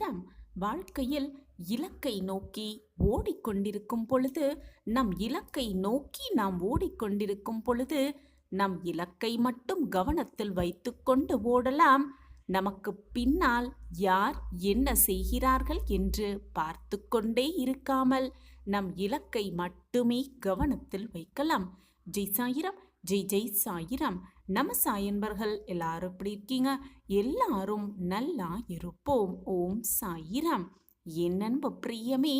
சாயிரம். வாழ்க்கையில் இலக்கை நோக்கி ஓடிக்கொண்டிருக்கும் பொழுது, நம் இலக்கை நோக்கி நாம் ஓடிக்கொண்டிருக்கும் பொழுது, நம் இலக்கை மட்டும் கவனத்தில் வைத்துக்கொண்டு ஓடலாம். நமக்கு பின்னால் யார் என்ன செய்கிறார்கள் என்று பார்த்து கொண்டே இருக்காமல் நம் இலக்கை மட்டுமே கவனத்தில் வைக்கலாம். ஜெய் சாயிரம், ஜெய் ஜெய் சாயிரம். நம்ம சாயன்பர்கள் எல்லாரும் எப்படி இருக்கீங்க? எல்லாரும் நல்லா இருப்போம். ஓம் சாயிரம். என் அன்பு பிரியமே,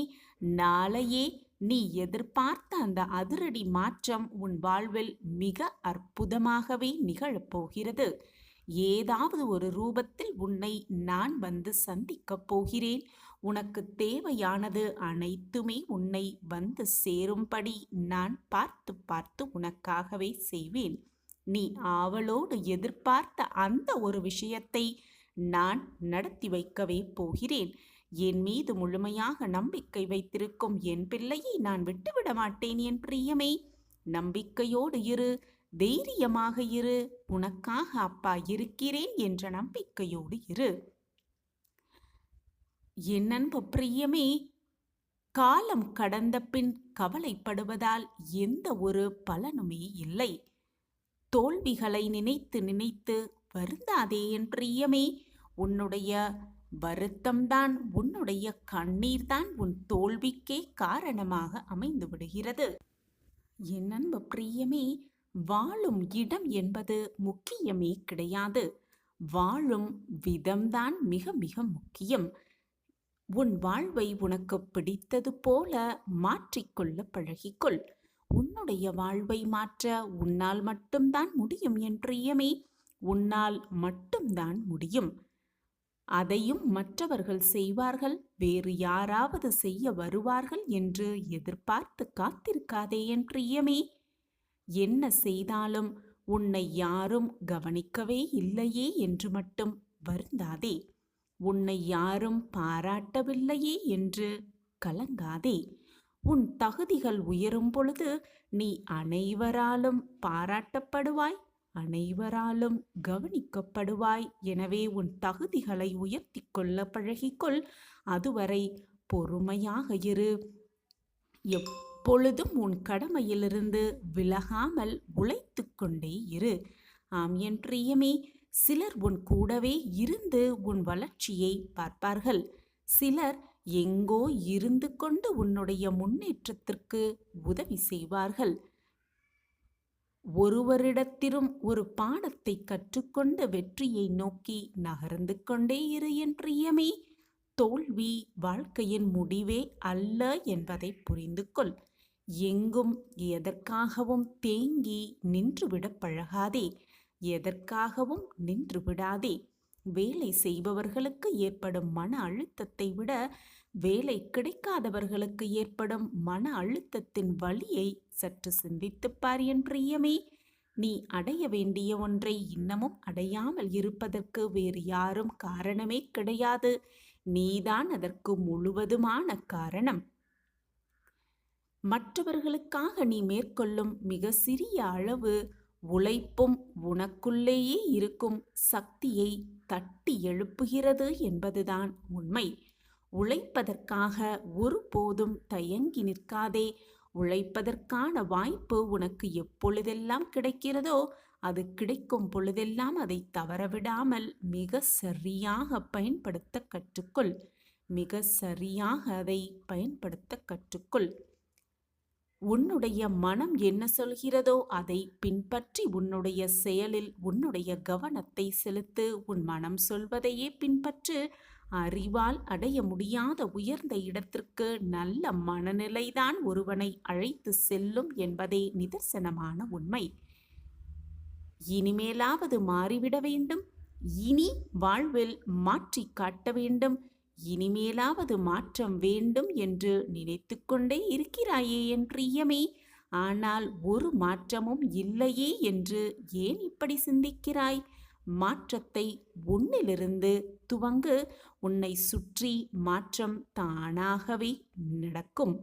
நாளையே நீ எதிர்பார்த்த அந்த அதிரடி மாற்றம் உன் வாழ்வில் மிக அற்புதமாகவே நிகழப்போகிறது. ஏதாவது ஒரு ரூபத்தில் உன்னை நான் வந்து சந்திக்கப் போகிறேன். உனக்கு தேவையானது அனைத்துமே உன்னை வந்து சேரும்படி நான் பார்த்து பார்த்து உனக்காகவே செய்வேன். நீ ஆவலோடு எதிர்பார்த்த அந்த ஒரு விஷயத்தை நான் நடத்தி வைக்கவே போகிறேன். என் மீது முழுமையாக நம்பிக்கை வைத்திருக்கும் என் பிள்ளையை நான் விட்டுவிட மாட்டேன். என் பிரியமே, நம்பிக்கையோடு இரு, தைரியமாக இரு. உனக்காக அப்பா இருக்கிறேன் என்ற நம்பிக்கையோடு இரு. என் அன்பு பிரியமே, காலம் கடந்த பின் கவலைப்படுவதால் எந்த ஒரு பலனுமே இல்லை. தோல்விகளை நினைத்து நினைத்து வருந்தாதே என் பிரியமே. உன்னுடைய வருத்தம்தான், உன்னுடைய கண்ணீர்தான் உன் தோல்விக்கே காரணமாக அமைந்து விடுகிறது. என் அன்பு பிரியமே, வாழும் இடம் என்பது முக்கியமே கிடையாது. வாழும் விதம்தான் மிக மிக முக்கியம். உன் வாழ்வை உனக்கு பிடித்தது போல மாற்றிக்கொள்ள பழகிக்கொள். உன்னுடைய வாழ்வை மாற்ற உன்னால் மட்டும்தான் முடியும் என் பிரியமே. உன்னால் மட்டும்தான் முடியும். அதையும் மற்றவர்கள் செய்வார்கள், வேறு யாராவது செய்ய வருவார்கள் என்று எதிர்பார்த்து காத்திருக்காதே என் பிரியமே. என்ன செய்தாலும் உன்னை யாரும் கவனிக்கவே இல்லையே என்று மட்டும் வருந்தாதே. உன்னை யாரும் பாராட்டவில்லையே என்று கலங்காதே. உன் தகுதிகள் உயரும் பொழுது நீ அனைவராலும் பாராட்டப்படுவாய், அனைவராலும் கவனிக்கப்படுவாய். எனவே உன் தகுதிகளை உயர்த்தி கொள்ள பழகிக்கொள். அதுவரை பொறுமையாக இரு. எப்பொழுதும் உன் கடமையிலிருந்து விலகாமல் உழைத்து கொண்டே இரு. ஆம் என் பிரியமே, சிலர் உன் கூடவே இருந்து உன் வளர்ச்சியை பார்ப்பார்கள். சிலர் எங்கோ இருந்து கொண்டு உன்னுடைய முன்னேற்றத்திற்கு உதவி செய்வார்கள். ஒருவரிடத்திலும் ஒரு பாடத்தை கற்றுக்கொண்டு வெற்றியை நோக்கி நகர்ந்து கொண்டே இரு என் பிரியமே. தோல்வி வாழ்க்கையின் முடிவே அல்ல என்பதை புரிந்து கொள். எங்கும் எதற்காகவும் தேங்கி நின்றுவிட பழகாதே. எதற்காகவும் நின்று விடாதே. வேலை செய்பவர்களுக்கு ஏற்படும் மன அழுத்தத்தை விட வேலை கிடைக்காதவர்களுக்கு ஏற்படும் மன அழுத்தத்தின் வலியை சற்று சிந்தித்துப் பார் என் பிரியமே. நீ அடைய வேண்டிய ஒன்றை இன்னமும் அடையாமல் இருப்பதற்கு வேறு யாரும் காரணமே கிடையாது. நீதான் அதற்கு முழுவதுமான காரணம். மற்றவர்களுக்காக நீ மேற்கொள்ளும் மிக சிறிய அளவு உழைப்பும் உனக்குள்ளேயே இருக்கும் சக்தியை தட்டி எழுப்புகிறது என்பதுதான் உண்மை. உழைப்பதற்காக ஒருபோதும் தயங்கி நிற்காதே. உழைப்பதற்கான வாய்ப்பு உனக்கு எப்பொழுதெல்லாம் கிடைக்கிறதோ அது கிடைக்கும் பொழுதெல்லாம் அதை தவறவிடாமல் மிக சரியாக பயன்படுத்த கற்றுக்கொள். மிக சரியாக அதை பயன்படுத்த கற்றுக்கொள். உன்னுடைய மனம் என்ன சொல்கிறதோ அதை பின்பற்றி உன்னுடைய செயலில் உன்னுடைய கவனத்தை செலுத்து. உன் மனம் சொல்வதையே பின்பற்று. அறிவால் அடைய முடியாத உயர்ந்த இடத்திற்கு நல்ல மனநிலைதான் ஒருவனை அழைத்து செல்லும் என்பதே நிதர்சனமான உண்மை. இனிமேலாவது மாறிவிட வேண்டும். இனி வாழ்வில் மாற்றி காட்ட வேண்டும். இனிமேலாவது மாற்றம் வேண்டும் என்று நினைத்து கொண்டே இருக்கிறாயே என் பிரியமே. ஆனால் ஒரு மாற்றமும் இல்லையே என்று ஏன் இப்படி சிந்திக்கிறாய்? மாற்றத்தை உன்னிலிருந்து துவங்கு. உன்னை சுற்றி மாற்றம் தானாகவே நடக்கும்.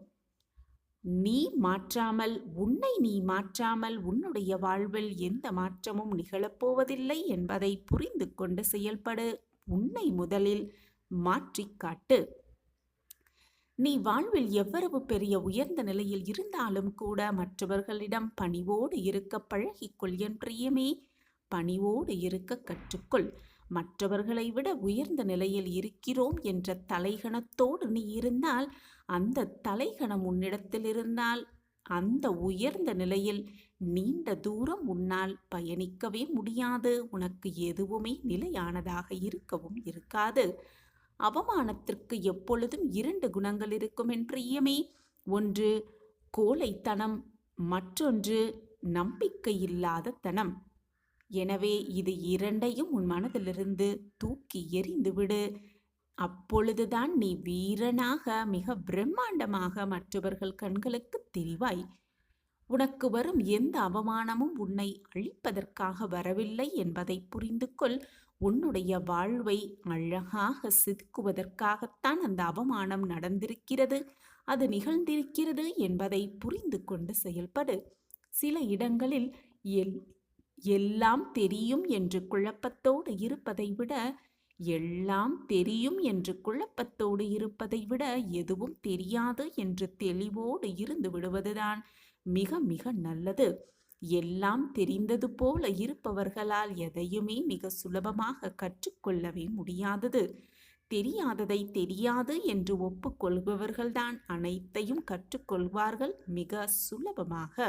நீ மாற்றாமல், உன்னை நீ மாற்றாமல் உன்னுடைய வாழ்வில் எந்த மாற்றமும் நிகழப்போவதில்லை என்பதை புரிந்து கொண்டு செயல்படு. உன்னை முதலில் மாற்றிக் காட்டு. நீ வாழ்வில் எவ்வளவு பெரிய உயர்ந்த நிலையில் இருந்தாலும் கூட மற்றவர்களிடம் பணிவோடு இருக்க பழகிக்கொள் என் பிரியமே. பணிவோடு இருக்க கற்றுக்கொள். மற்றவர்களை விட உயர்ந்த நிலையில் இருக்கிறோம் என்ற தலைகணத்தோடு நீ இருந்தால், அந்த தலைகணம் உன்னிடத்தில் இருந்தால், அந்த உயர்ந்த நிலையில் நீண்ட தூரம் உன்னால் பயணிக்கவே முடியாது. உனக்கு எதுவுமே நிலையானதாக இருக்கவும் இருக்காது. அவமானத்திற்கு எப்பொழுதும் 2 குணங்கள் இருக்கும் என் பிரியமே. ஒன்று கோழைத்தனம், மற்றொன்று நம்பிக்கையில்லாத தனம். எனவே இது 2ஐயும் உன் மனதிலிருந்து தூக்கி எறிந்துவிடு. அப்பொழுதுதான் நீ வீரனாக, மிக பிரம்மாண்டமாக மற்றவர்கள் கண்களுக்கு தெரிவாய். உனக்கு வரும் எந்த அவமானமும் உன்னை அழிப்பதற்காக வரவில்லை என்பதை புரிந்து கொள். உன்னுடைய வாழ்வை அழகாக செதுக்குவதற்காகத்தான் அந்த அவமானம் நடந்திருக்கிறது, அது நிகழ்ந்திருக்கிறது என்பதை புரிந்து கொண்டு செயல்படு. சில இடங்களில் எல்லாம் தெரியும் என்று குழப்பத்தோடு இருப்பதை விட, எல்லாம் தெரியும் என்று குழப்பத்தோடு இருப்பதை விட, எதுவும் தெரியாது என்று தெளிவோடு இருந்து விடுவதுதான் மிக மிக நல்லது. எல்லாம் தெரிந்தது போல இருப்பவர்களால் எதையுமே மிக சுலபமாக கற்றுக்கொள்ளவே முடியாதது. தெரியாததை தெரியாது என்று ஒப்புக்கொள்பவர்கள்தான் அனைத்தையும் கற்றுக்கொள்வார்கள் மிக சுலபமாக.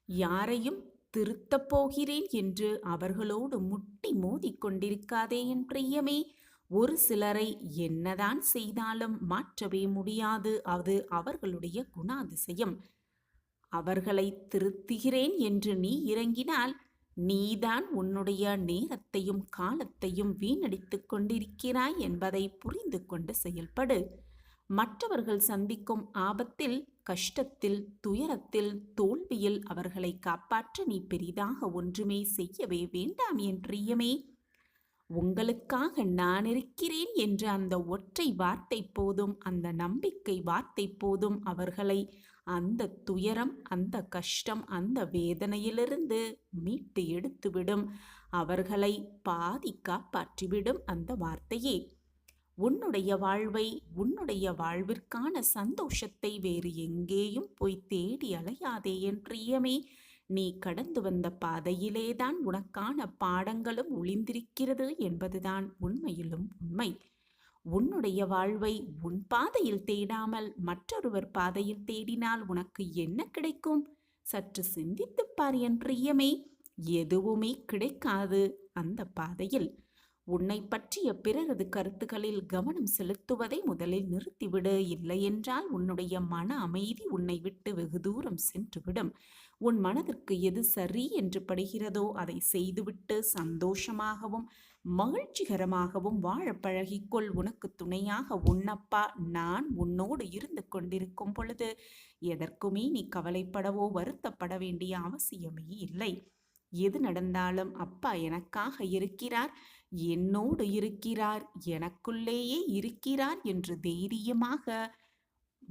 யாரையும் திருத்தப் போகிறேன் என்று அவர்களோடு முட்டி மோதிக் கொண்டிருக்காதே என் பிரியமே. ஒரு சிலரை என்னதான் செய்தாலும் மாற்றவே முடியாது. அது அவர்களுடைய குணாதிசயம். அவர்களை திருத்துகிறேன் என்று நீ இறங்கினால், நீதான் உன்னுடைய நேரத்தையும் காலத்தையும் வீணடித்துக் கொண்டிருக்கிறாய் என்பதை புரிந்து கொண்டு செயல்படு. மற்றவர்கள் சந்திக்கும் ஆபத்தில், கஷ்டத்தில், துயரத்தில், தோல்வியில் அவர்களை காப்பாற்ற நீ பெரிதாக ஒன்றுமே செய்யவே வேண்டாம் என் பிரியமே. உங்களுக்காக நான் இருக்கிறேன் என்ற அந்த ஒற்றை வார்த்தை போதும், அந்த நம்பிக்கை வார்த்தை போதும் அவர்களை அந்த துயரம், அந்த கஷ்டம், அந்த வேதனையிலிருந்து மீட்டு எடுத்துவிடும். அவர்களை பாதி காப்பாற்றிவிடும் அந்த வார்த்தையே. உன்னுடைய வாழ்வை, உன்னுடைய வாழ்விற்கான சந்தோஷத்தை வேறு எங்கேயும் போய் தேடி அலையாதே என் பிரியமே. நீ கடந்து வந்த பாதையிலேதான் உனக்கான பாடங்களும் ஒளிந்திருக்கிறது என்பதுதான் உண்மையிலும் உண்மை. உன்னுடைய வாழ்வை உன் பாதையில் தேடாமல் மற்றொருவர் பாதையில் தேடினால் உனக்கு என்ன கிடைக்கும்? சற்று சிந்தித்துப் பார் என் பிரியமே. எதுவுமே கிடைக்காது அந்த பாதையில். உன்னை பற்றிய பிறரது கருத்துக்களில் கவனம் செலுத்துவதை முதலில் நிறுத்திவிடு. இல்லையென்றால் உன்னுடைய மன அமைதி உன்னை விட்டு வெகு தூரம் சென்றுவிடும். உன் மனதிற்கு எது சரி என்று படுகிறதோ அதை செய்துவிட்டு சந்தோஷமாகவும் மகிழ்ச்சிகரமாகவும் வாழ பழகிக்கொள். உனக்கு துணையாக உன்னப்பா நான் உன்னோடு இருந்து கொண்டிருக்கும் பொழுது எதற்குமே நீ கவலைப்படவோ வருத்தப்பட வேண்டிய அவசியமே இல்லை. எது நடந்தாலும் அப்பா எனக்காக இருக்கிறார், என்னோடு இருக்கிறார், எனக்குள்ளேயே இருக்கிறார் என்று தைரியமாக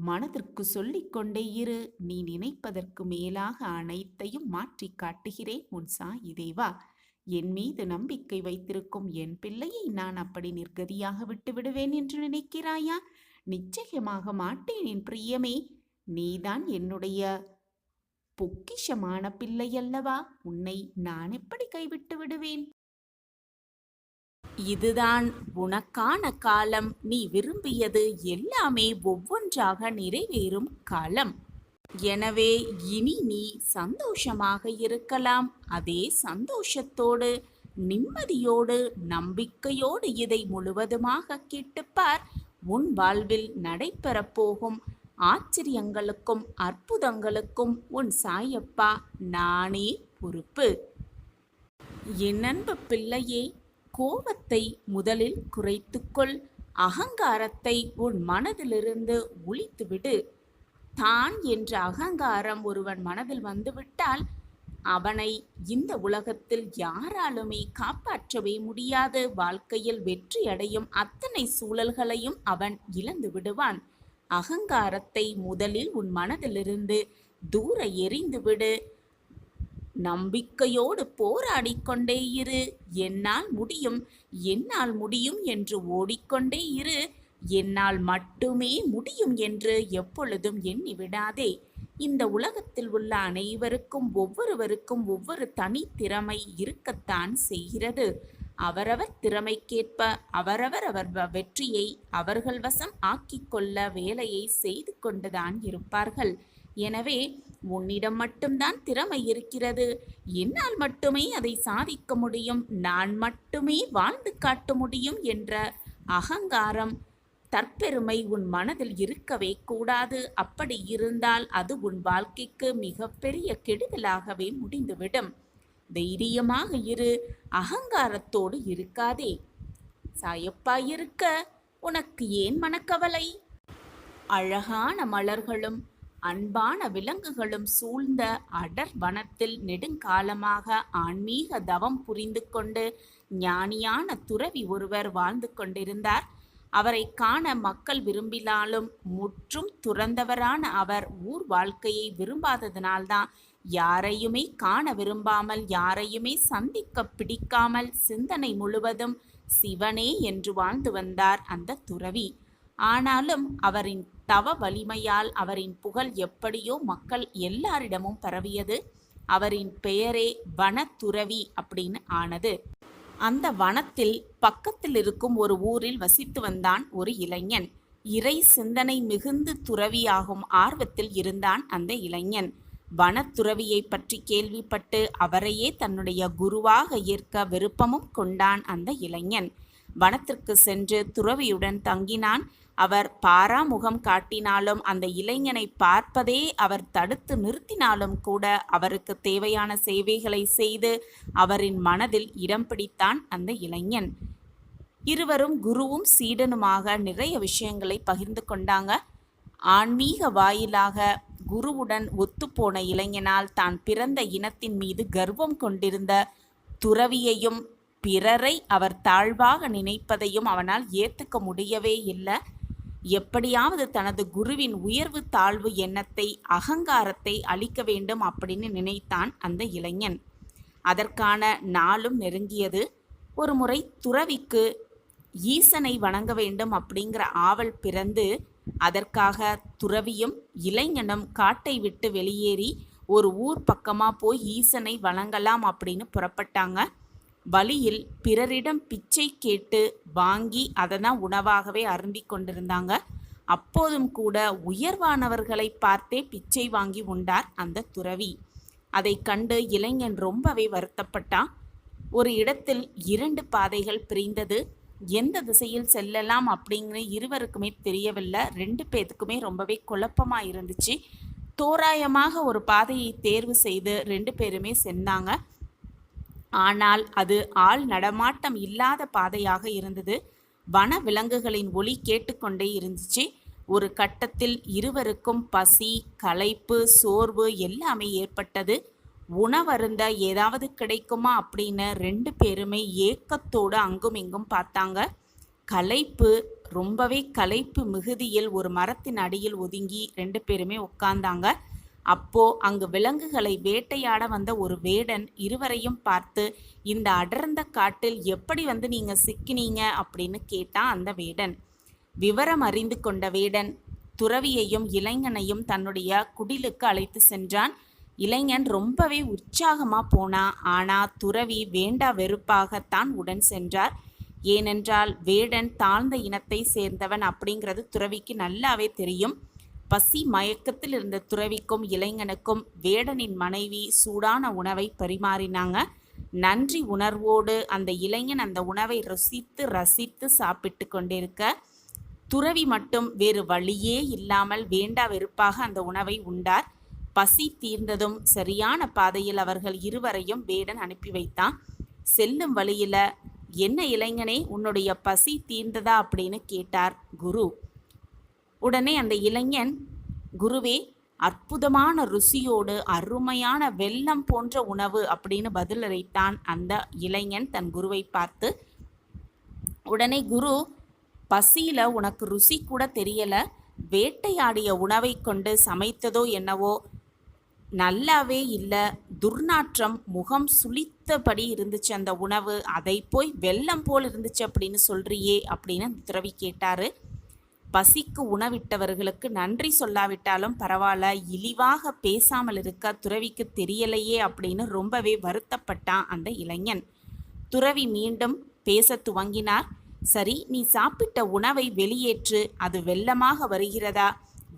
மனதிற்கு சொல்லிக்கொண்டே இரு. நீ நினைப்பதற்கு மேலாக அனைத்தையும் மாற்றி காட்டுகிறேன் உன் சாயி தேவா. என் மீது நம்பிக்கை வைத்திருக்கும் என் பிள்ளையை நான் அப்படி நிர்கதியாக விட்டு விடுவேன் என்று நினைக்கிறாயா? நிச்சயமாக மாட்டேன் என் பிரியமே. நீதான் என்னுடைய பொக்கிஷமான பிள்ளை அல்லவா? உன்னை நான் எப்படி கைவிட்டு விடுவேன்? இதுதான் உனக்கான காலம். நீ விரும்பியது எல்லாமே ஒவ்வொன்றாக நிறைவேறும் காலம். எனவே இனி நீ சந்தோஷமாக இருக்கலாம். அதே சந்தோஷத்தோடு, நிம்மதியோடு, நம்பிக்கையோடு இதை முழுவதுமாக கேட்டுப்பார். உன் வாழ்வில் நடைபெறப் போகும் ஆச்சரியங்களுக்கும் அற்புதங்களுக்கும் உன் சாயப்பா நானே பொறுப்பு. என் அன்பு பிள்ளையே, கோபத்தை முதலில் குறைத்துக்கொள். அகங்காரத்தை உன் மனதிலிருந்து ஒழித்துவிடு. தான் என்ற அகங்காரம் ஒருவன் மனதில் வந்துவிட்டால் அவனை இந்த உலகத்தில் யாராலுமே காப்பாற்றவே முடியாது. வாழ்க்கையில் வெற்றி அடையும் அத்தனை சூழல்களையும் அவன் இழந்து விடுவான். அகங்காரத்தை முதலில் உன் மனதிலிருந்து தூர எறிந்துவிடு. நம்பிக்கையோடு போராடிக் கொண்டே இரு. என்னால் முடியும், என்னால் முடியும் என்று ஓடிக்கொண்டே இரு. என்னால் மட்டுமே முடியும் என்று எப்பொழுதும் எண்ணி விடாதே. இந்த உலகத்தில் உள்ள அனைவருக்கும் ஒவ்வொருவருக்கும் ஒவ்வொரு தனித்திறமை இருக்கத்தான் செய்கிறது. அவரவர் திறமைக்கேற்ப அவரவர் வெற்றியை அவர்கள் வசம் ஆக்கிக்கொள்ள வேலையை செய்து கொண்டுதான் இருப்பார்கள். எனவே உன்னிடம் மட்டும்தான் திறமை இருக்கிறது. என்னால் மட்டுமே அதை சாதிக்க முடியும், நான் மட்டுமே வாழ்ந்து காட்ட முடியும் என்ற அகங்காரம், தற்பெருமை உன் மனதில் இருக்கவே கூடாது. அப்படி இருந்தால் அது உன் வாழ்க்கைக்கு மிகப்பெரிய கெடுதலாகவே முடிந்துவிடும். தைரியமாக இரு, அகங்காரத்தோடு இருக்காதே. சாயப்பாயிருக்க உனக்கு ஏன் மனக்கவலை? அழகான மலர்களும் அன்பான விலங்குகளும் சூழ்ந்த அடர் வனத்தில் நெடுங்காலமாக ஆன்மீக தவம் புரிந்து கொண்டு ஞானியான துறவி ஒருவர் வாழ்ந்து கொண்டிருந்தார். அவரை காண மக்கள் விரும்பினாலும் முற்றும் துறந்தவரான அவர் ஊர் வாழ்க்கையை விரும்பாததினால்தான் யாரையுமே காண விரும்பாமல், யாரையுமே சந்திக்க பிடிக்காமல் சிந்தனை முழுவதும் சிவனே என்று வாழ்ந்து வந்தார் அந்த துறவி. ஆனாலும் அவரின் தவ வலிமையால் அவரின் புகழ் எப்படியோ மக்கள் எல்லாரிடமும் பரவியது. அவரின் பெயரே வனத்துறவி அப்படின்னு ஆனது. அந்த வனத்தில் பக்கத்தில் இருக்கும் ஒரு ஊரில் வசித்து வந்தான் ஒரு இளைஞன். இறை சிந்தனை மிகுந்து துறவியாகும் ஆர்வத்தில் இருந்தான் அந்த இளைஞன். வனத்துறவியை பற்றி கேள்விப்பட்டு அவரையே தன்னுடைய குருவாக ஏற்க விருப்பமும் கொண்டான் அந்த இளைஞன். வனத்திற்கு சென்று துறவியுடன் தங்கினான். அவர் பாராமுகம் காட்டினாலும், அந்த இளைஞனை பார்ப்பதே அவர் தடுத்து நிறுத்தினாலும் கூட அவருக்கு தேவையான சேவைகளை செய்து அவரின் மனதில் இடம் பிடித்தான் அந்த இளைஞன். இருவரும் குருவும் சீடனுமாக நிறைய விஷயங்களை பகிர்ந்து கொண்டாங்க. ஆன்மீக வாயிலாக குருவுடன் ஒத்துப்போன இளைஞனால் தான் பிறந்த இனத்தின் மீது கர்வம் கொண்டிருந்த துறவியையும் பிறரை அவர் தாழ்வாக நினைப்பதையும் அவனால் ஏற்றுக்க முடியவே இல்லை. எப்படியாவது தனது குருவின் உயர்வு தாழ்வு எண்ணத்தை, அகங்காரத்தை அழிக்க வேண்டும் அப்படின்னு நினைத்தான் அந்த இளைஞன். அதற்கான நாளும் நெருங்கியது. ஒரு முறை துறவிக்கு ஈசனை வணங்க வேண்டும் அப்படிங்கிற ஆவல் பிறந்து, அதற்காக துறவியும் இளைஞனும் காட்டை விட்டு வெளியேறி ஒரு ஊர் பக்கமாக போய் ஈசனை வணங்கலாம் அப்படின்னு புறப்பட்டாங்க. வழியில் பிறரிடம் பிச்சை கேட்டு வாங்கி அதை தான் உணவாகவே அருந்தி கொண்டிருந்தாங்க. அப்போதும் கூட உயர்வானவர்களை பார்த்தே பிச்சை வாங்கி உண்டார் அந்த துறவி. அதை கண்டு இளைஞன் ரொம்பவே வருத்தப்பட்டான். ஒரு இடத்தில் 2 பாதைகள் பிரிந்தது. எந்த திசையில் செல்லலாம் அப்படிங்கிற இருவருக்குமே தெரியவில்லை. 2 பேத்துக்குமே ரொம்பவே குழப்பமாக இருந்துச்சு. தோராயமாக ஒரு பாதையை தேர்வு செய்து 2 பேருமே சென்றாங்க. ஆனால் அது ஆள் நடமாட்டம் இல்லாத பாதையாக இருந்தது. வன விலங்குகளின் ஒலி கேட்டுக்கொண்டே இருந்துச்சு. ஒரு கட்டத்தில் இருவருக்கும் பசி, களைப்பு, சோர்வு எல்லாமே ஏற்பட்டது. உணவருந்த ஏதாவது கிடைக்குமா அப்படின்னு 2 பேருமே ஏக்கத்தோடு அங்கும் இங்கும் பார்த்தாங்க. ரொம்பவே களைப்பு மிகுதியில் ஒரு மரத்தின் அடியில் ஒதுங்கி 2 பேருமே உட்கார்ந்தாங்க. அப்போ அங்கு விலங்குகளை வேட்டையாட வந்த ஒரு வேடன் இருவரையும் பார்த்து, இந்த அடர்ந்த காட்டில் எப்படி நீங்க சிக்கினீங்க அப்படின்னு கேட்டான் அந்த வேடன். விவரம் அறிந்து கொண்ட வேடன் துறவியையும் இளைஞனையும் தன்னுடைய குடிலுக்கு அழைத்து சென்றான். இளைஞன் ரொம்பவே உற்சாகமா போனான். ஆனா துறவி வேண்டா வெறுப்பாகத்தான் உடன் சென்றார். ஏனென்றால் வேடன் தாழ்ந்த இனத்தை சேர்ந்தவன் அப்படிங்கிறது துறவிக்கு நல்லாவே தெரியும். பசி மயக்கத்தில் இருந்த துறவிக்கும் இளைஞனுக்கும் வேடனின் மனைவி சூடான உணவை பரிமாறினாங்க. நன்றி உணர்வோடு அந்த இளைஞன் அந்த உணவை ருசித்து ரசித்து சாப்பிட்டு கொண்டிருக்க, துறவி மட்டும் வேறு வழியே இல்லாமல் வேண்டா வெறுப்பாக அந்த உணவை உண்டார். பசி தீர்ந்ததும் சரியான பாதையில் அவர்கள் இருவரையும் வேடன் அனுப்பி வைத்தான். செல்லும் வழியில, என்ன இளைஞனே, உன்னுடைய பசி தீர்ந்ததா அப்படின்னு கேட்டார் குரு. உடனே அந்த இளைஞன், குருவே, அற்புதமான ருசியோடு அருமையான வெல்லம் போன்ற உணவு அப்படின்னு பதிலளித்தான் அந்த இளைஞன் தன் குருவை பார்த்து. உடனே குரு, பசியில உனக்கு ருசி கூட தெரியல, வேட்டையாடிய உணவை கொண்டு சமைத்ததோ என்னவோ, நல்லாவே இல்லை, துர்நாற்றம், முகம் சுளித்தபடி இருந்துச்சு அந்த உணவு, அதை போய் வெல்லம் போல் இருந்துச்சு அப்படின்னு சொல்றியே அப்படின்னு அந்த துறவி கேட்டார். பசிக்கு உணவிட்டவர்களுக்கு நன்றி சொல்லாவிட்டாலும் பரவாயில்ல, இழிவாக பேசாமல் இருக்க துறவிக்கு தெரியலையே அப்படின்னு ரொம்பவே வருத்தப்பட்டான் அந்த இளைஞன். துறவி மீண்டும் பேச துவங்கினார். சரி, நீ சாப்பிட்ட உணவை வெளியேற்று, அது வெல்லமாக வருகிறதா,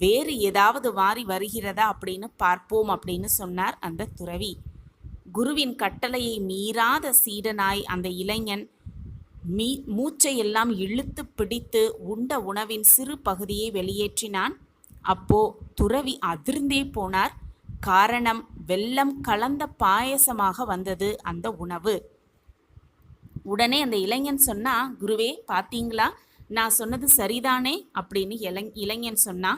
வேறு ஏதாவது வாரி வருகிறதா அப்படின்னு பார்ப்போம் அப்படின்னு சொன்னார் அந்த துறவி. குருவின் கட்டளையை மீறாத சீடனாய் அந்த இளைஞன் மூச்சையெல்லாம் இழுத்து பிடித்து உண்ட உணவின் சிறு பகுதியை வெளியேற்றினான். அப்போ துறவி அதிர்ந்தே போனார். காரணம், வெல்லம் கலந்த பாயசமாக வந்தது அந்த உணவு. உடனே அந்த இளைஞன் சொன்னா, குருவே பார்த்தீங்களா, நான் சொன்னது சரிதானே அப்படின்னு இளைஞன் சொன்னா.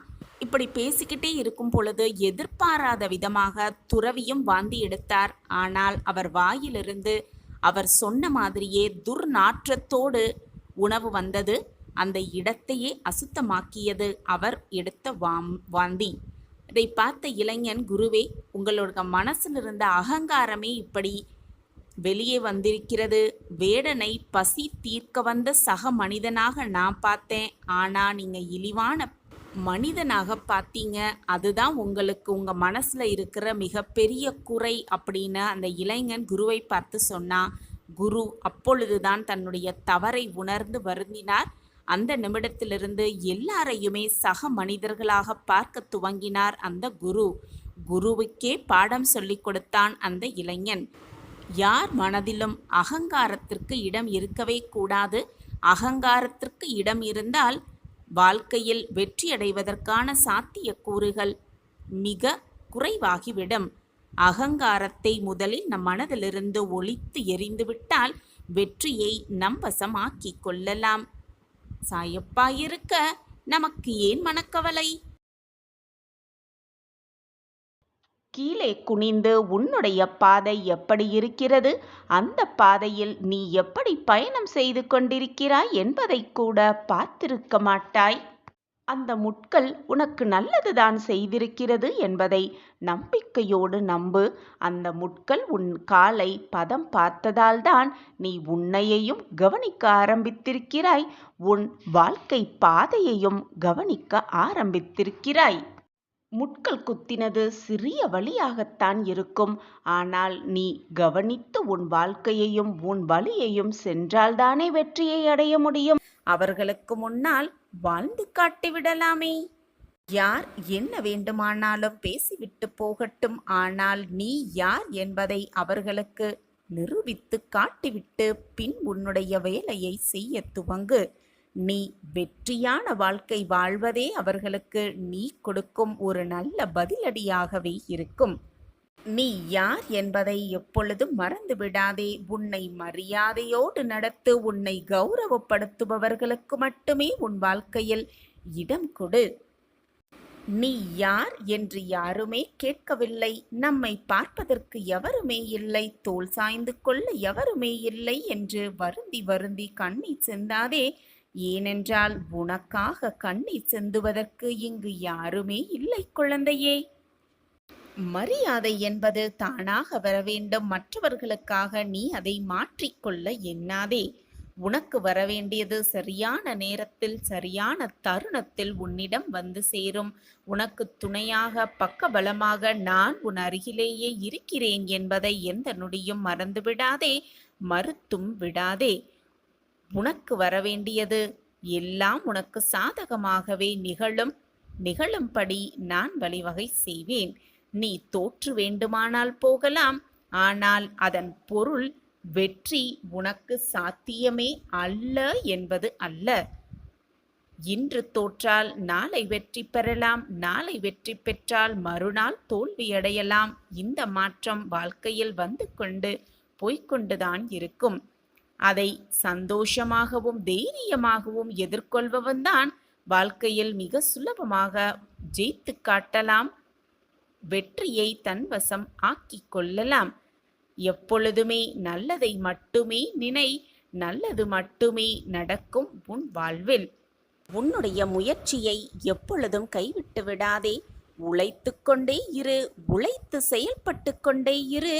இப்படி பேசிக்கிட்டே இருக்கும் பொழுது எதிர்பாராத விதமாக துறவியும் வாந்தி எடுத்தார். ஆனால் அவர் வாயிலிருந்து அவர் சொன்ன மாதிரியே துர்நாற்றத்தோடு உணவு வந்தது. அந்த இடத்தையே அசுத்தமாக்கியது அவர் எடுத்த வாந்தி. இதை பார்த்த இளைஞன், குருவே, உங்களோட மனசில் இருந்த அகங்காரமே இப்படி வெளியே வந்திருக்கிறது. வேடனை பசி தீர்க்க வந்த சக மனிதனாக நான் பார்த்தேன், ஆனால் நீங்கள் இழிவான மனிதனாக பார்த்தீங்க. அதுதான் உங்களுக்கு உங்கள் மனசில் இருக்கிற மிகப்பெரிய குறை அப்படின்னு அந்த இளைஞன் குருவை பார்த்து சொன்னான். குரு அப்பொழுதுதான் தன்னுடைய தவறை உணர்ந்து வருந்தினார். அந்த நிமிடத்திலிருந்து எல்லாரையுமே சக மனிதர்களாக பார்க்க துவங்கினார் அந்த குரு. குருவுக்கே பாடம் சொல்லிக் கொடுத்தான் அந்த இளைஞன். யார் மனதிலும் அகங்காரத்திற்கு இடம் இருக்கவே கூடாது. அகங்காரத்திற்கு இடம் இருந்தால் வாழ்க்கையில் வெற்றியடைவதற்கான சாத்தியக்கூறுகள் மிக குறைவாகிவிடும். அகங்காரத்தை முதலில் நம் மனதிலிருந்து ஒழித்து எறிந்துவிட்டால் வெற்றியை நம் வசமாக்கிக் கொள்ளலாம். சாயப்பாயிருக்க நமக்கு ஏன் மனக்கவலை? கீழே குனிந்து உன்னுடைய பாதை எப்படி இருக்கிறது, அந்த பாதையில் நீ எப்படி பயணம் செய்து கொண்டிருக்கிறாய் என்பதை கூட பார்த்திருக்க மாட்டாய். அந்த முட்கள் உனக்கு நல்லதுதான் செய்திருக்கிறது என்பதை நம்பிக்கையோடு நம்பு. அந்த முட்கள் உன் காலை பதம் பார்த்ததால்தான் நீ உன்னையையும் கவனிக்க ஆரம்பித்திருக்கிறாய், உன் வாழ்க்கை பாதையையும் கவனிக்க ஆரம்பித்திருக்கிறாய். முட்கள் குத்தினது சிறிய வழியாகத்தான் இருக்கும். ஆனால் நீ கவனித்து உன் வாழ்க்கையையும் உன் வழியையும் சென்றால்தானே வெற்றியை அடைய முடியும். அவர்களுக்கு முன்னால் வாழ்ந்து காட்டிவிடலாமே. யார் என்ன வேண்டுமானாலும் பேசிவிட்டு போகட்டும், ஆனால் நீ யார் என்பதை அவர்களுக்கு நிரூபித்து காட்டிவிட்டு பின் உன்னுடைய வேலையை செய்ய துவங்கு. நீ வெற்றியான வாழ்க்கை வாழ்வதே அவர்களுக்கு நீ கொடுக்கும் ஒரு நல்ல பதிலடியாகவே இருக்கும். நீ யார் என்பதை எப்பொழுதும் மறந்து விடாதே. உன்னை மரியாதையோடு நடத்து. உன்னை கௌரவப்படுத்துபவர்களுக்கு மட்டுமே உன் வாழ்க்கையில் இடம் கொடு. நீ யார் என்று யாருமே கேட்கவில்லை. நம்மை பார்ப்பதற்கு எவருமே இல்லை, தோள் சாய்ந்து கொள்ள எவருமே இல்லை என்று வருந்தி வருந்தி கண்ணீர் சிந்தாதே. ஏனென்றால் உனக்காக கண்ணீர் சிந்துவதற்கு இங்கு யாருமே இல்லை குழந்தையே. மரியாதை என்பது தானாக வர வேண்டும். மற்றவர்களுக்காக நீ அதை மாற்றிக்கொள்ள எண்ணாதே. உனக்கு வரவேண்டியது சரியான நேரத்தில் சரியான தருணத்தில் உன்னிடம் வந்து சேரும். உனக்கு துணையாக பக்கபலமாக நான் உன் அருகிலேயே இருக்கிறேன் என்பதை எந்த நொடியும் மறந்து விடாதே, மறுத்தும் விடாதே. உனக்கு வரவேண்டியது எல்லாம் உனக்கு சாதகமாகவே நிகழும்படி நான் வழிவகை செய்வேன். நீ தோற்று வேண்டுமானால் போகலாம், ஆனால் அதன் பொருள் வெற்றி உனக்கு சாத்தியமே அல்ல என்பது அல்ல. இன்று தோற்றால் நாளை வெற்றி பெறலாம், நாளை வெற்றி பெற்றால் மறுநாள் தோல்வியடையலாம். இந்த மாற்றம் வாழ்க்கையில் வந்து கொண்டு போய்கொண்டுதான் இருக்கும். அதை சந்தோஷமாகவும் தைரியமாகவும் எதிர்கொள்பவன்தான் வாழ்க்கையில் மிக சுலபமாக ஜெயித்து காட்டலாம், வெற்றியை தன்வசம் ஆக்கிக் கொள்ளலாம். எப்பொழுதுமே நல்லதை மட்டுமே நினை, நல்லது மட்டுமே நடக்கும் உன் வாழ்வில். உன்னுடைய முயற்சியை எப்பொழுதும் கைவிட்டு விடாதே. உழைத்து கொண்டே இரு, உழைத்து செயல்பட்டு கொண்டே இரு.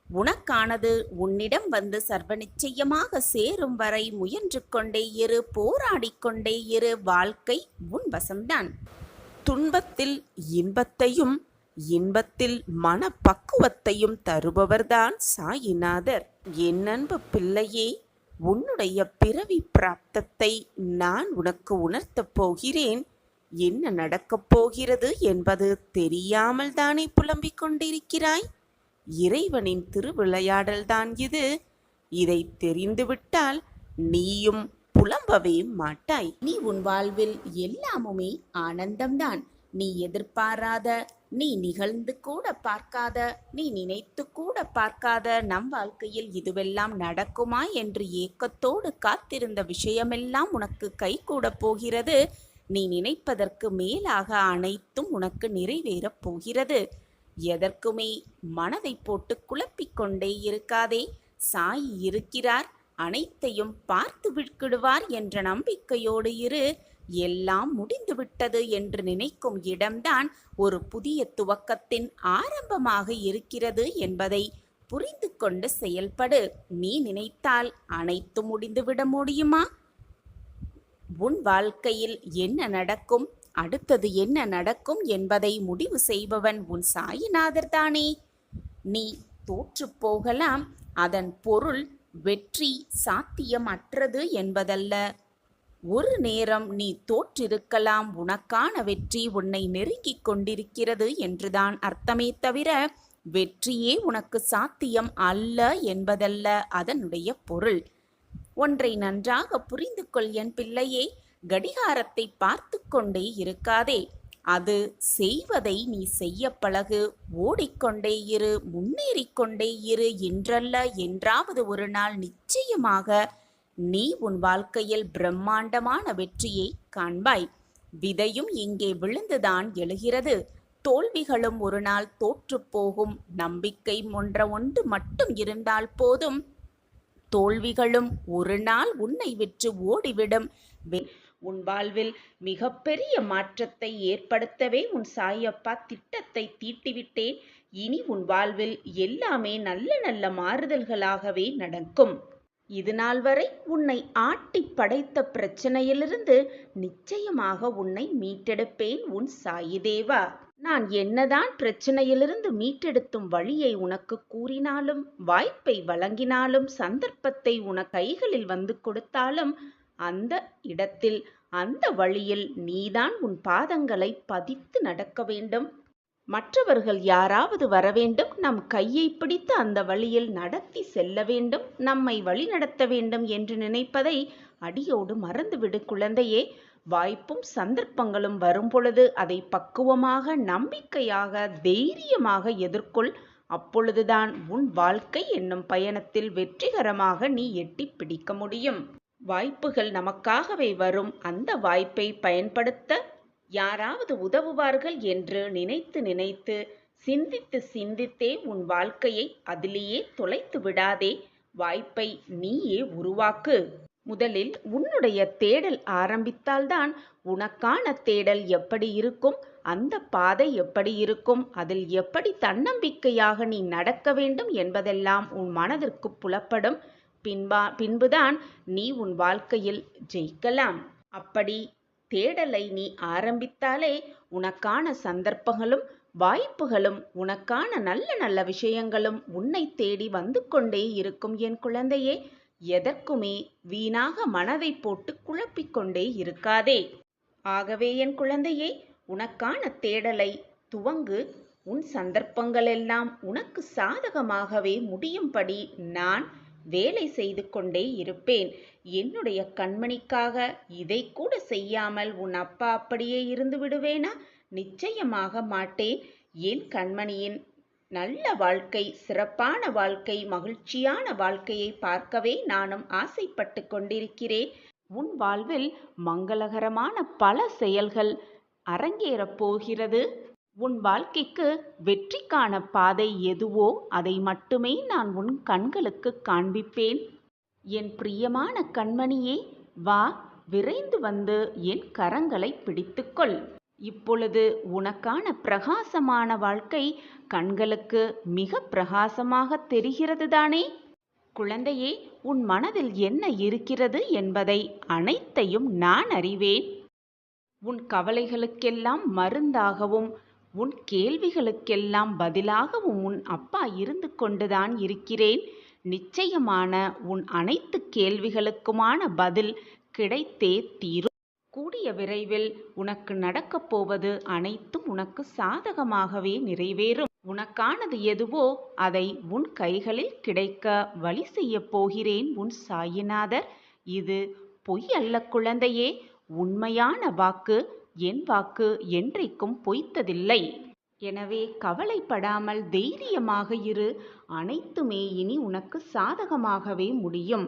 உனக்கானது உன்னிடம் வந்து சர்வ நிச்சயமாக சேரும் வரை முயன்று கொண்டே இரு, போராடிக் கொண்டே இரு. வாழ்க்கை உன் வசம்தான். துன்பத்தில் இன்பத்தையும் இன்பத்தில் மனப்பக்குவத்தையும் தருபவர்தான் சாயிநாதர். என் அன்பு பிள்ளையே, உன்னுடைய பிறவி பிராப்தத்தை நான் உனக்கு உணர்த்தப் போகிறேன். என்ன நடக்கப் போகிறது என்பது தெரியாமல் தானே புலம்பிக் கொண்டிருக்கிறாய்? இறைவனின் திருவிளையாடல்தான் இது. இதை தெரிந்துவிட்டால் நீயும் புலம்பவே மாட்டாய். நீ உன் வாழ்வில் எல்லாமுமே ஆனந்தம்தான். நீ எதிர்பாராத, நீ நிகழ்ந்து கூட பார்க்காத, நீ நினைத்து கூட பார்க்காத நம் வாழ்க்கையில் இதுவெல்லாம் நடக்குமா என்று ஏக்கத்தோடு காத்திருந்த விஷயமெல்லாம் உனக்கு கைகூட போகிறது. நீ நினைப்பதற்கு மேலாக அனைத்தும் உனக்கு நிறைவேறப் போகிறது. எதற்குமே மனதை போட்டு குழப்பிக்கொண்டே இருக்காதே. சாயி இருக்கிறார், அனைத்தையும் பார்த்து விடுவார் என்ற நம்பிக்கையோடு இரு. எல்லாம் முடிந்துவிட்டது என்று நினைக்கும் இடம்தான் ஒரு புதிய துவக்கத்தின் ஆரம்பமாக இருக்கிறது என்பதை புரிந்து கொண்டு செயல்படு. நீ நினைத்தால் அனைத்து முடிந்துவிட முடியுமா? உன் வாழ்க்கையில் என்ன நடக்கும், அடுத்தது என்ன நடக்கும் என்பதை முடிவு செய்பவன் உன் சாயிநாதர் தானே. நீ தோற்று போகலாம், அதன் பொருள் வெற்றி சாத்தியமற்றது என்பதல்ல. ஒரு நேரம் நீ தோற்றிருக்கலாம், உனக்கான வெற்றி உன்னை நெருங்கிக் கொண்டிருக்கிறது என்றுதான் அர்த்தமே தவிர வெற்றியே உனக்கு சாத்தியம் அல்ல என்பதல்ல அதனுடைய பொருள். ஒன்றை நன்றாக புரிந்து கொள் என் பிள்ளையே. கடிகாரத்தை பார்த்து கொண்டே இருக்காதே. அது செய்வதை நீ செய்ய பழகு. ஓடிக்கொண்டே இரு, முன்னேறிக்கொண்டே இரு. என்றல்ல என்றாவது ஒரு நாள் நிச்சயமாக நீ உன் வாழ்க்கையில் பிரம்மாண்டமான வெற்றியை காண்பாய். விதையும் இங்கே விழுந்துதான் எழுகிறது. தோல்விகளும் ஒரு நாள் தோற்று போகும். நம்பிக்கை ஒன்று மட்டும் இருந்தால் போதும். தோல்விகளும் ஒரு நாள் உன்னை விற்று ஓடிவிடும். உன் வாழ்வில் மிகப்பெரிய மாற்றத்தை ஏற்படுத்தவே உன் சாயப்பா திட்டத்தை தீட்டிவிட்டேன். இனி உன் வாழ்வில் எல்லாமே நல்ல நல்ல மாறுதல்களாகவே நடக்கும். இது நாள் வரை உன்னை ஆட்டி படைத்த பிரச்சனையிலிருந்து நிச்சயமாக உன்னை மீட்டெடுப்பேன் உன் சாயிதேவா. நான் என்னதான் பிரச்சனையிலிருந்து மீட்டெடுத்தும் வழியை உனக்கு கூறினாலும், வாய்ப்பை வழங்கினாலும், சந்தர்ப்பத்தை உன கைகளில் வந்து கொடுத்தாலும், அந்த இடத்தில் அந்த வழியில் நீதான் உன் பாதங்களை பதித்து நடக்க வேண்டும். மற்றவர்கள் யாராவது வரவேண்டும், நம் கையை பிடித்து அந்த வழியில் நடத்தி செல்ல வேண்டும், நம்மை வழி நடத்த வேண்டும் என்று நினைப்பதை அடியோடு மறந்துவிடு குழந்தையே. வாய்ப்பும் சந்தர்ப்பங்களும் வரும்பொழுது அதை பக்குவமாக, நம்பிக்கையாக, தைரியமாக எதிர்கொள். அப்பொழுதுதான் உன் வாழ்க்கை என்னும் பயணத்தில் வெற்றிகரமாக நீ எட்டி பிடிக்க முடியும். வாய்ப்புகள் நமக்காகவே வரும். அந்த வாய்ப்பை பயன்படுத்த யாராவது உதவுவார்கள் என்று நினைத்து நினைத்து சிந்தித்து சிந்தித்தே உன் வாழ்க்கையை அதிலேயே தொலைத்து விடாதே. வாய்ப்பை நீயே உருவாக்கு. முதலில் உன்னுடைய தேடல் ஆரம்பித்தால்தான் உனக்கான தேடல் எப்படி இருக்கும், அந்த பாதை எப்படி இருக்கும், அதில் எப்படி தன்னம்பிக்கையாக நீ நடக்க வேண்டும் என்பதெல்லாம் உன் மனதிற்கு புலப்படும். பின்புதான் நீ உன் வாழ்க்கையில் ஜெயிக்கலாம். அப்படி தேடலை நீ ஆரம்பித்தாலே உனக்கான சந்தர்ப்பங்களும் வாய்ப்புகளும், உனக்கான நல்ல நல்ல விஷயங்களும் உன்னை தேடி வந்து கொண்டே இருக்கும் என் குழந்தையே. எதற்குமே வீணாக மனதை போட்டு குழப்பிக்கொண்டே இருக்காதே. ஆகவே என் குழந்தையே, உனக்கான தேடலை துவங்கு. உன் சந்தர்ப்பங்களெல்லாம் உனக்கு சாதகமாகவே முடியும்படி நான் வேலை செய்து கொண்டே இருப்பேன். என்னுடைய கண்மணிக்காக இதை கூட செய்யாமல் உன் அப்பா அப்படியே இருந்து விடுவேனா? நிச்சயமாக மாட்டேன். என் கண்மணியின் நல்ல வாழ்க்கை, சிறப்பான வாழ்க்கை, மகிழ்ச்சியான வாழ்க்கையை பார்க்கவே நானும் ஆசைப்பட்டு கொண்டிருக்கிறேன். உன் வாழ்வில் மங்களகரமான பல செயல்கள் அரங்கேறப் போகிறது. உன் வாழ்க்கைக்கு வெற்றிக்கான பாதை எதுவோ அதை மட்டுமே நான் உன் கண்களுக்கு காண்பிப்பேன். என் பிரியமான கண்மணியே, வா, விரைந்து வந்து என் கரங்களை பிடித்துக்கொள். இப்பொழுது உனக்கான பிரகாசமான வாழ்க்கை கண்களுக்கு மிக பிரகாசமாக தெரிகிறது தானே? குழந்தையே, உன் மனதில் என்ன இருக்கிறது என்பதை அனைத்தையும் நான் அறிவேன். உன் கவலைகளுக்கெல்லாம் மருந்தாகவும் உன் கேள்விகளுக்கெல்லாம் பதிலாகவும் உன் அப்பா இருந்து கொண்டுதான் இருக்கிறேன். நிச்சயமான உன் அனைத்து கேள்விகளுக்குமான பதில் கிடைத்தே தீரும். கூடிய விரைவில் உனக்கு நடக்கப் போவது அனைத்தும் உனக்கு சாதகமாகவே நிறைவேறும். உனக்கானது எதுவோ அதை உன் கைகளில் கிடைக்க வழி செய்யப் போகிறேன் உன் சாயிநாதர். இது பொய் அல்ல குழந்தையே, உண்மையான வாக்கு. என் வாக்கு என்றைக்கும் பொய்த்ததில்லை. எனவே கவலைப்படாமல் தைரியமாக இரு. அனைத்துமே இனி உனக்கு சாதகமாகவே முடியும்.